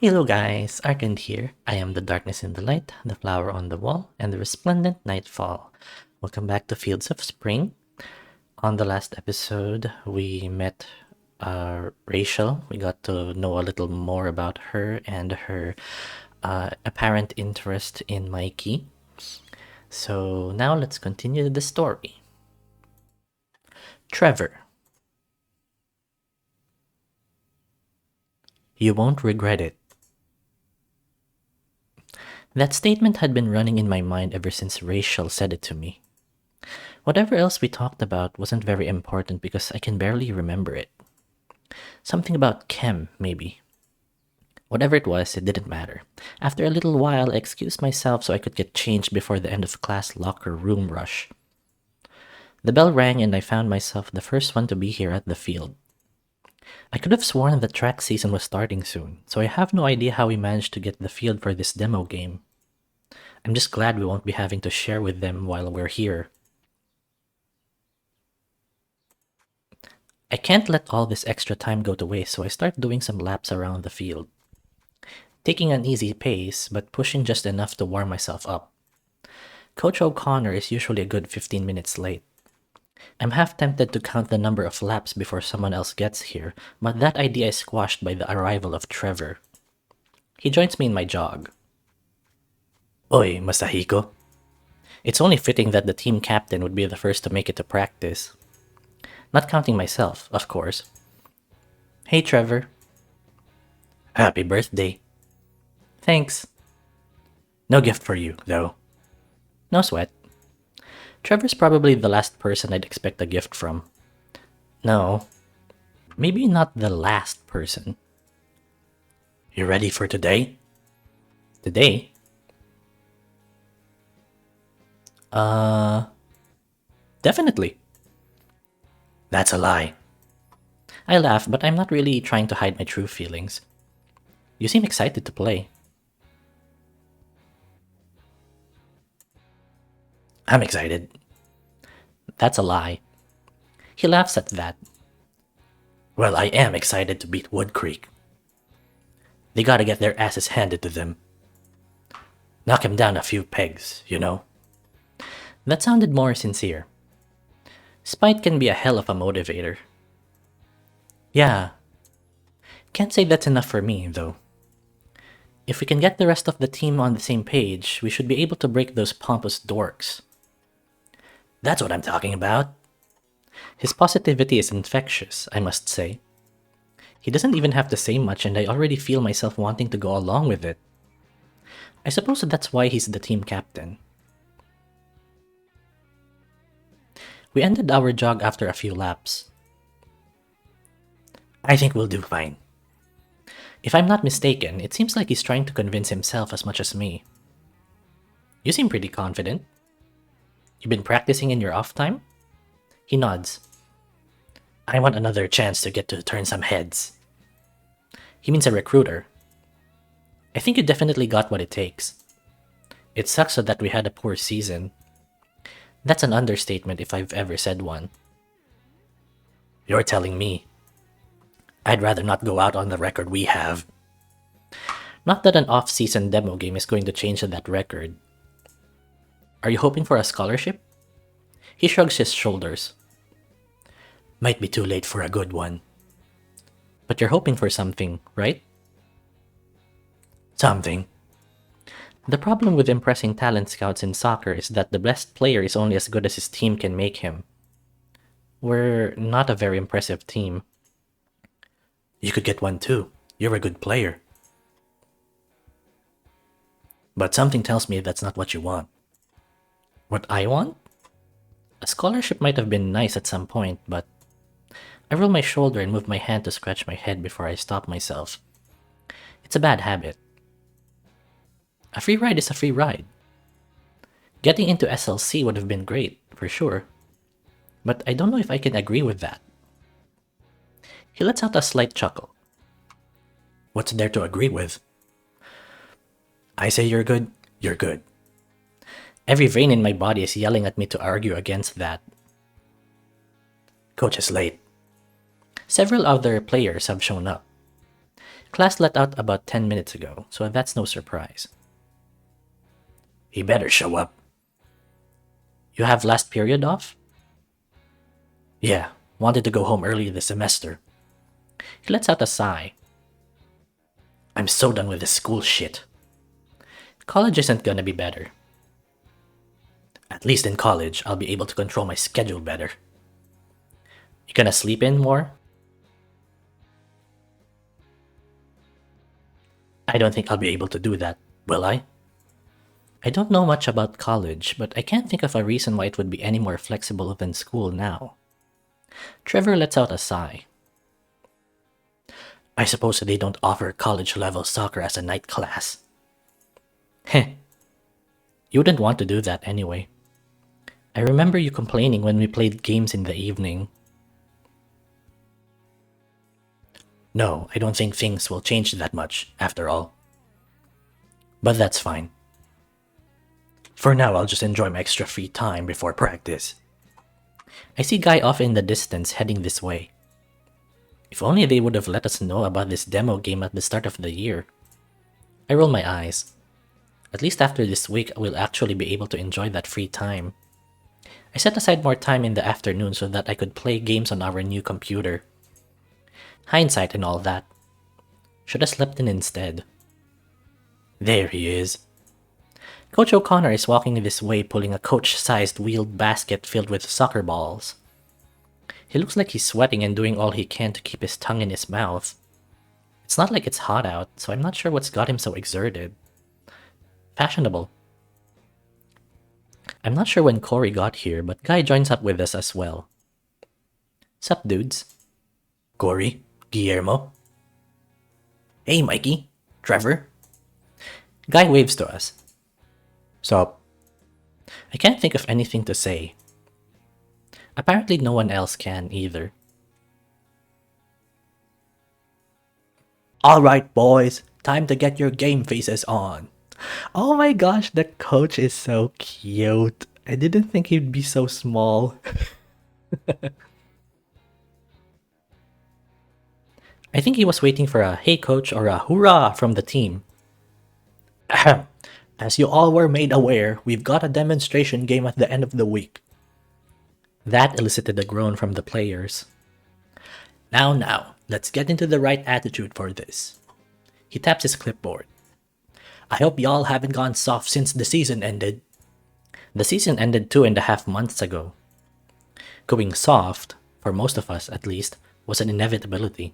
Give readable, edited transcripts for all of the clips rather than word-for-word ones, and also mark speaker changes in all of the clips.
Speaker 1: Hello guys, Arcand here. I am the darkness in the light, the flower on the wall, and the resplendent nightfall. Welcome back to Fields of Spring. On the last episode, we met Rachel. We got to know a little more about her and her apparent interest in Mikey. So now let's continue the story. Trevor. You won't regret it. That statement had been running in my mind ever since Rachel said it to me. Whatever else we talked about wasn't very important because I can barely remember it. Something about chem, maybe. Whatever it was, it didn't matter. After a little while, I excused myself so I could get changed before the end of class locker room rush. The bell rang and I found myself the first one to be here at the field. I could have sworn the track season was starting soon, so I have no idea how we managed to get the field for this demo game. I'm just glad we won't be having to share with them while we're here. I can't let all this extra time go to waste, so I start doing some laps around the field. Taking an easy pace, but pushing just enough to warm myself up. Coach O'Connor is usually a good 15 minutes late. I'm half tempted to count the number of laps before someone else gets here, but that idea is squashed by the arrival of Trevor. He joins me in my jog. Oy, Masahiko. It's only fitting that the team captain would be the first to make it to practice. Not counting myself, of course. Hey, Trevor. Happy birthday. Thanks. No gift for you, though. No sweat. Trevor's probably the last person I'd expect a gift from. No. Maybe not the last person. You ready for today? Today? Definitely. That's a lie. I laugh, but I'm not really trying to hide my true feelings. You seem excited to play. I'm excited. That's a lie. He laughs at that. Well, I am excited to beat Wood Creek. They gotta get their asses handed to them. Knock him down a few pegs, you know? That sounded more sincere. Spite can be a hell of a motivator. Yeah. Can't say that's enough for me, though. If we can get the rest of the team on the same page, we should be able to break those pompous dorks. That's what I'm talking about. His positivity is infectious, I must say. He doesn't even have to say much and I already feel myself wanting to go along with it. I suppose that's why he's the team captain. We ended our jog after a few laps. I think we'll do fine. If I'm not mistaken, it seems like he's trying to convince himself as much as me. You seem pretty confident. You've been practicing in your off time? He nods. I want another chance to get to turn some heads. He means a recruiter. I think you definitely got what it takes. It sucks that we had a poor season. That's an understatement if I've ever said one. You're telling me. I'd rather not go out on the record we have. Not that an off-season demo game is going to change that record. Are you hoping for a scholarship? He shrugs his shoulders. Might be too late for a good one. But you're hoping for something, right? Something. The problem with impressing talent scouts in soccer is that the best player is only as good as his team can make him. We're not a very impressive team. You could get one too. You're a good player. But something tells me that's not what you want. What I want? A scholarship might have been nice at some point, but I roll my shoulder and move my hand to scratch my head before I stop myself. It's a bad habit. A free ride is a free ride. Getting into SLC would have been great, for sure. But I don't know if I can agree with that. He lets out a slight chuckle. What's there to agree with? I say you're good, you're good. Every vein in my body is yelling at me to argue against that. Coach is late. Several other players have shown up. Class let out about 10 minutes ago, so that's no surprise. He better show up. You have last period off? Yeah, wanted to go home early this semester. He lets out a sigh. I'm so done with this school shit. College isn't gonna be better. At least in college, I'll be able to control my schedule better. You gonna sleep in more? I don't think I'll be able to do that, will I? I don't know much about college, but I can't think of a reason why it would be any more flexible than school now. Trevor lets out a sigh. I suppose they don't offer college-level soccer as a night class. Heh. You wouldn't want to do that anyway. I remember you complaining when we played games in the evening. No, I don't think things will change that much, after all. But that's fine. For now, I'll just enjoy my extra free time before practice. I see Guy off in the distance heading this way. If only they would have let us know about this demo game at the start of the year. I roll my eyes. At least after this week, I will actually be able to enjoy that free time. I set aside more time in the afternoon so that I could play games on our new computer. Hindsight and all that. Should have slept in instead. There he is. Coach O'Connor is walking this way pulling a coach-sized wheeled basket filled with soccer balls. He looks like he's sweating and doing all he can to keep his tongue in his mouth. It's not like it's hot out, so I'm not sure what's got him so exerted. Fashionable. I'm not sure when Corey got here, but Guy joins up with us as well. Sup, dudes? Corey? Guillermo? Hey, Mikey? Trevor? Guy waves to us. Sup? I can't think of anything to say. Apparently no one else can either. Alright boys, time to get your game faces on. Oh my gosh, the coach is so cute. I didn't think he'd be so small. I think he was waiting for a hey coach or a hoorah from the team. Ahem. As you all were made aware, we've got a demonstration game at the end of the week. That elicited a groan from the players. Now, let's get into the right attitude for this. He taps his clipboard. I hope y'all haven't gone soft since the season ended. The season ended 2.5 months ago. Going soft, for most of us at least, was an inevitability.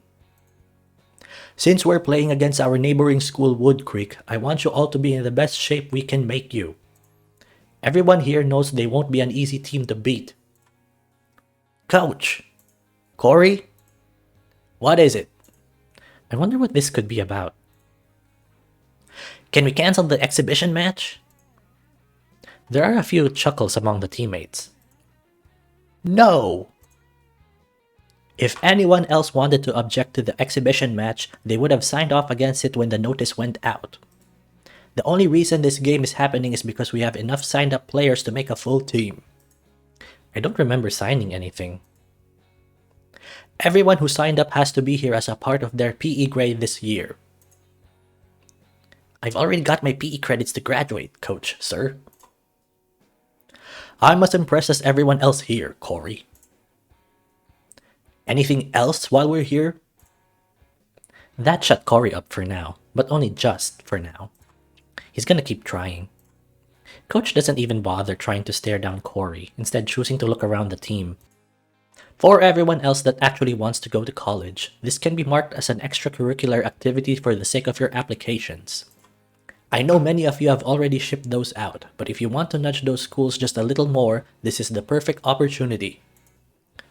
Speaker 1: Since we're playing against our neighboring school Wood Creek, I want you all to be in the best shape we can make you. Everyone here knows they won't be an easy team to beat. Coach! Corey? What is it? I wonder what this could be about. Can we cancel the exhibition match? There are a few chuckles among the teammates. No! If anyone else wanted to object to the exhibition match, they would have signed off against it when the notice went out. The only reason this game is happening is because we have enough signed up players to make a full team. I don't remember signing anything. Everyone who signed up has to be here as a part of their PE grade this year. I've already got my PE credits to graduate, coach, sir. I'm as impressed as everyone else here, Corey. Anything else while we're here? That shut Corey up for now, but only just for now. He's gonna keep trying. Coach doesn't even bother trying to stare down Corey, instead choosing to look around the team. For everyone else that actually wants to go to college, this can be marked as an extracurricular activity for the sake of your applications. I know many of you have already shipped those out, but if you want to nudge those schools just a little more, this is the perfect opportunity.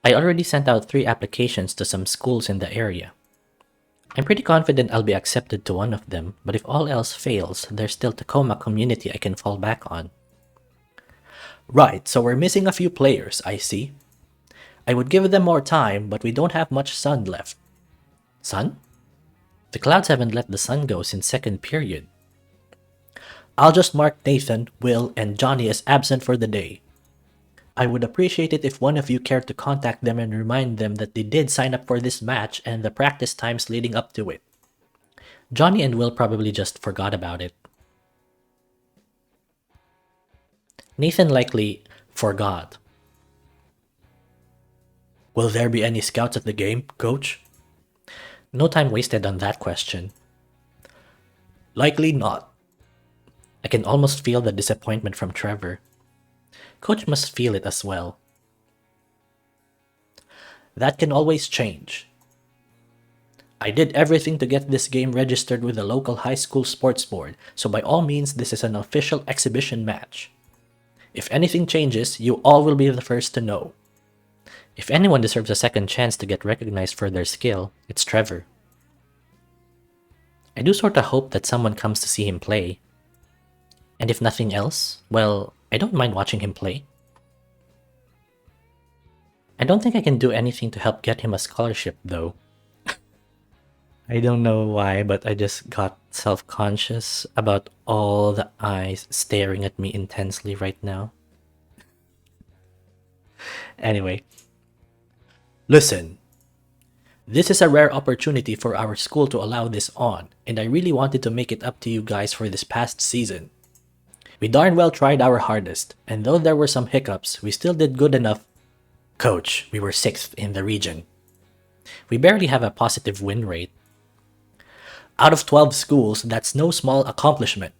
Speaker 1: I already sent out 3 applications to some schools in the area. I'm pretty confident I'll be accepted to one of them, but if all else fails, there's still Tacoma Community I can fall back on. Right, so we're missing a few players, I see. I would give them more time, but we don't have much sun left. Sun? The Clouds haven't let the sun go since second period. I'll just mark Nathan, Will, and Johnny as absent for the day. I would appreciate it if one of you cared to contact them and remind them that they did sign up for this match and the practice times leading up to it. Johnny and Will probably just forgot about it. Nathan likely forgot. Will there be any scouts at the game, coach? No time wasted on that question. Likely not. I can almost feel the disappointment from Trevor. Coach must feel it as well. That can always change. I did everything to get this game registered with the local high school sports board, so by all means this is an official exhibition match. If anything changes, you all will be the first to know. If anyone deserves a second chance to get recognized for their skill, it's Trevor. I do sorta hope that someone comes to see him play. And if nothing else, well, I don't mind watching him play. I don't think I can do anything to help get him a scholarship, though. I don't know why, but I just got self-conscious about all the eyes staring at me intensely right now. Anyway. Listen. This is a rare opportunity for our school to allow this on, and I really wanted to make it up to you guys for this past season. We darn well tried our hardest, and though there were some hiccups, we still did good enough. Coach, we were 6th in the region. We barely have a positive win rate. Out of 12 schools, that's no small accomplishment.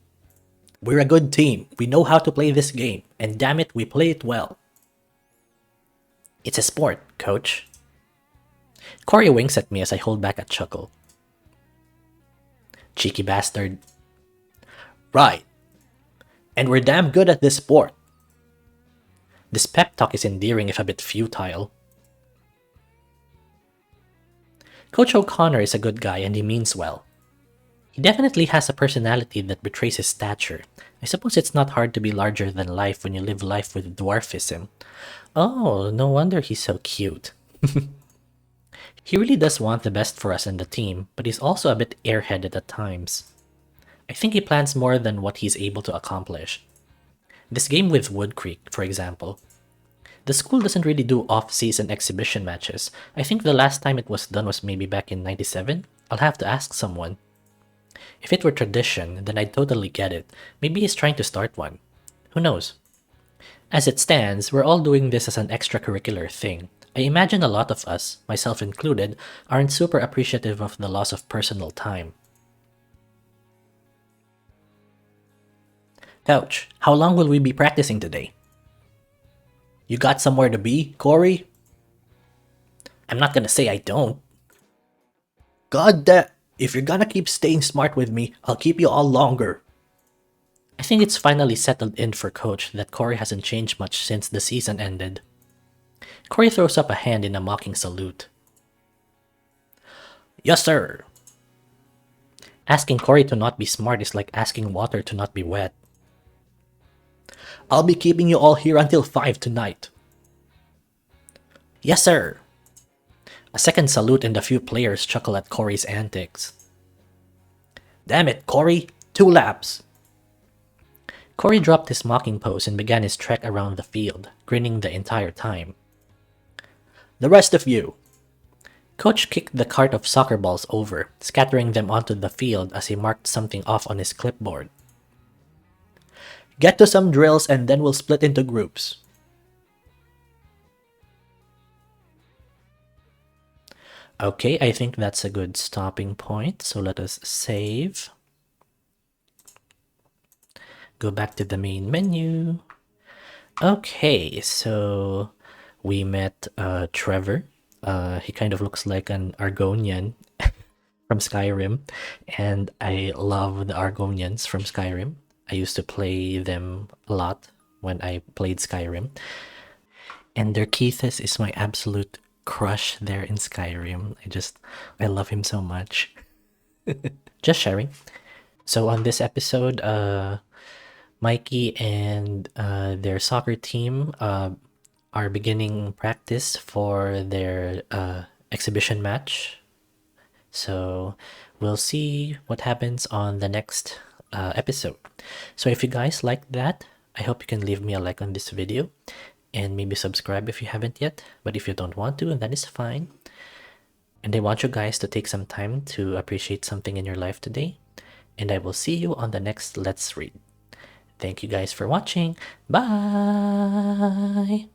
Speaker 1: We're a good team, we know how to play this game, and damn it, we play it well. It's a sport, coach. Corey winks at me as I hold back a chuckle. Cheeky bastard. Right. And we're damn good at this sport. This pep talk is endearing if a bit futile. Coach O'Connor is a good guy and he means well. He definitely has a personality that betrays his stature. I suppose it's not hard to be larger than life when you live life with dwarfism. Oh, no wonder he's so cute. He really does want the best for us and the team, but he's also a bit airheaded at times. I think he plans more than what he's able to accomplish. This game with Wood Creek, for example. The school doesn't really do off-season exhibition matches. I think the last time it was done was maybe back in '97. I'll have to ask someone. If it were tradition, then I'd totally get it. Maybe he's trying to start one. Who knows? As it stands, we're all doing this as an extracurricular thing. I imagine a lot of us, myself included, aren't super appreciative of the loss of personal time. Coach, how long will we be practicing today? You got somewhere to be, Corey? I'm not gonna say I don't. God damn, if you're gonna keep staying smart with me, I'll keep you all longer. I think it's finally settled in for Coach that Corey hasn't changed much since the season ended. Corey throws up a hand in a mocking salute. Yes, sir. Asking Corey to not be smart is like asking water to not be wet. I'll be keeping you all here until 5 tonight. Yes, sir. A second salute and a few players chuckle at Corey's antics. Damn it, Corey! 2 laps! Corey dropped his mocking pose and began his trek around the field, grinning the entire time. The rest of you! Coach kicked the cart of soccer balls over, scattering them onto the field as he marked something off on his clipboard. Get to some drills and then we'll split into groups. Okay, I think that's a good stopping point, so let us save. Go back to the main menu. Okay, so we met Trevor. He kind of looks like an Argonian from Skyrim, and I love the Argonians from Skyrim. I used to play them a lot when I played Skyrim. And their Keithus is my absolute crush there in Skyrim. I love him so much. Just sharing. So on this episode, Mikey and their soccer team are beginning practice for their exhibition match. So we'll see what happens on the next episode. So if you guys like that, I hope you can leave me a like on this video and maybe subscribe if you haven't yet. But if you don't want to, that is fine. And I want you guys to take some time to appreciate something in your life today. And I will see you on the next Let's Read. Thank you guys for watching. Bye!